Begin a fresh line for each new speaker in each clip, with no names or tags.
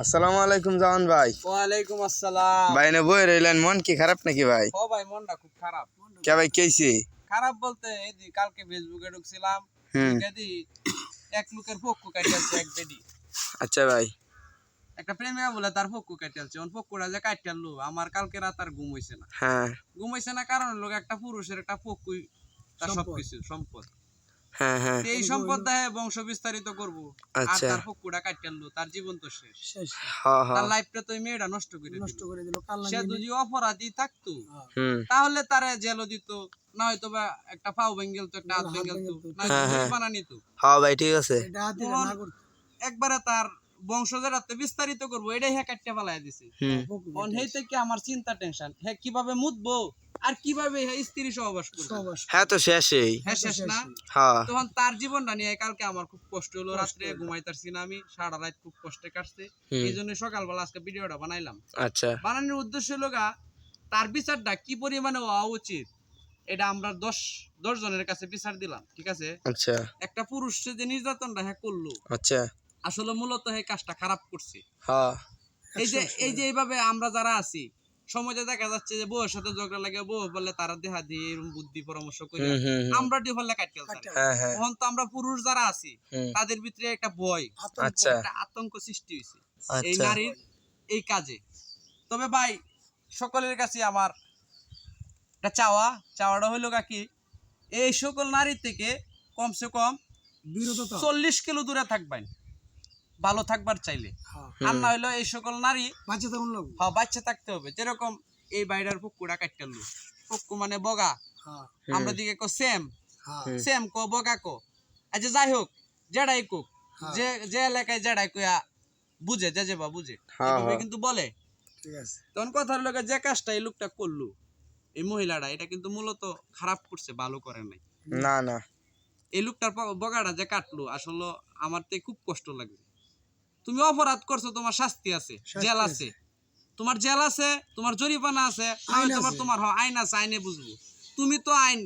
আসসালামু আলাইকুম জামান ভাই।
ওয়ালাইকুম আসসালাম।
ভাই না বই রইলেন, মন কি খারাপ নাকি ভাই?
ও ভাই মনটা খুব খারাপ।
কে ভাই কেছি?
খারাপ বলতে এই যে কালকে ফেসবুকে ঢুকছিলাম, দেখি এক লোকের পক্কু কাটিয়েছে এক বেডি।
আচ্ছা ভাই।
একটা প্রেমিকা বলে তার পক্কু কাটিয়েছে, ওর পক্কুটা যে কাটিয়ালো আমার কালকে রাত আর ঘুম হইছে না।
হ্যাঁ
ঘুম হইছে না কারণ লোক একটা পুরুষের একটা পক্কুই তার সবকিছু সম্পদ।
হ্যাঁ হ্যাঁ
এই সম্পদ দেহে বংশ বিস্তারিত করবো, আর
আচ্ছা।
তার পক্কুটা কাটিয়ালো, তার জীবন তো শেষ।
হ্যাঁ
তার
হ্যাঁ
লাইফটা তো এই মেয়েটা নষ্ট করে দিল। সে যদি অপরাধী থাকতো
হুম
তাহলে তারা জেলও দিত, না হয়তো বা একটা পাও ভেঙ্গেল তো একটা হাত ভেঙ্গেল তো, না জরিমানা নিত।
হ্যাঁ ভাই ঠিক আছে।
একবারে তার বংশ যেটাতে বিস্তারিত করবো এটাই হ্যাঁ কাটতে পালাই দিছে। হেই থেকে আমার চিন্তা টেনশন, হ্যাঁ কিভাবে মুতবো আর কিভাবে হ্যাঁ স্ত্রী সহবাস করবো।
হ্যাঁ তো শেষই।
হ্যাঁ শেষ না।
হ্যাঁ
তখন তার জীবনটা নিয়ে কালকে আমার খুব কষ্ট হলো, রাত্রে ঘুমাইতারছি না, আমি সারা রাত খুব কষ্টে কাটছে। এই জন্য সকালবেলা আজকে ভিডিওটা বানাইলাম।
আচ্ছা
বানানোর উদ্দেশ্য হলো তার বিচারটা কি পরিমাণে হওয়া উচিত এটা আমরা 10 জনের কাছে বিচার দিলাম, ঠিক আছে?
আচ্ছা
একটা পুরুষ যে নির্যাতনটা হ্যাঁ করলো,
আচ্ছা
আসলে মূলত এই কাজটা খারাপ করছে।
হ্যাঁ
এই যে এইভাবে আমরা যারা আছি সমাজে দেখা যাচ্ছে যে বউয়ের সাথে ঝগড়া লাগে, বউ বললে তারা দেহা দিয়ে এরকম বুদ্ধি পরামর্শ করে আমরা দিয়ে বললে কাটতে পারি। তখন তো আমরা পুরুষ যারা আছি তাদের ভিতরে একটা ভয়,
আচ্ছা
একটা আতঙ্ক সৃষ্টি হয়েছে এই নারীর এই কাজে। তবে ভাই সকলের কাছে আমার একটা চাওয়াটা হইলো কি, এই সকল নারী থেকে কমসে কম 40 কিলো দূরে থাকবেন ভালো থাকবার চাইলে। আর না হইলো এই সকল নারী বাচ্চা থাকতে হবে। যেরকম এই বাইরের পক্কুটা কাটতেলো, পক্কু মানে বগা, আমরা দিকে সেম কো বগা কো। আচ্ছা যাই হোক, জেডাই কোক, যে এলাকায় জেডাই কইয়া বুঝে, যে বা বুঝে এইভাবে কিন্তু বলে। তখন কথার লোকে যে কাজটা এই লোকটা করলো, এই মহিলাটা, এটা কিন্তু মূলত খারাপ করছে, ভালো করে নাই।
না না
এই লোকটার বগাটা যে কাটলো, আসলে আমার তো খুব কষ্ট লাগছে। তুমি অপরাধ করছো, তোমার শাস্তি আছে, জেল আছে, তোমার জেল আছে, তোমার জরিমানা আছে, তোমার আইন আছে, আইনে বুঝবো। তুমি তো আইন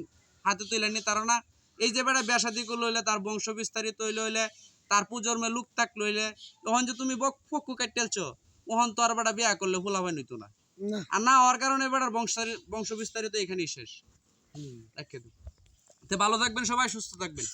হাতে তুলে নিতে পারো না। এই যে বেটা বেসাদি করলে হইলে, তার বংশ বিস্তারিত হইলে, তার প্রজন্মে লোক থাক লইলে, তখন যে তুমি পক্কু কাটতেলছো, তখন তো আর বেটা বিয়া করলে ফুলাবাই নিত না। আর না হওয়ার কারণে বেটার বংশ বিস্তারিত এখানেই শেষ। ভালো থাকবেন সবাই, সুস্থ থাকবেন।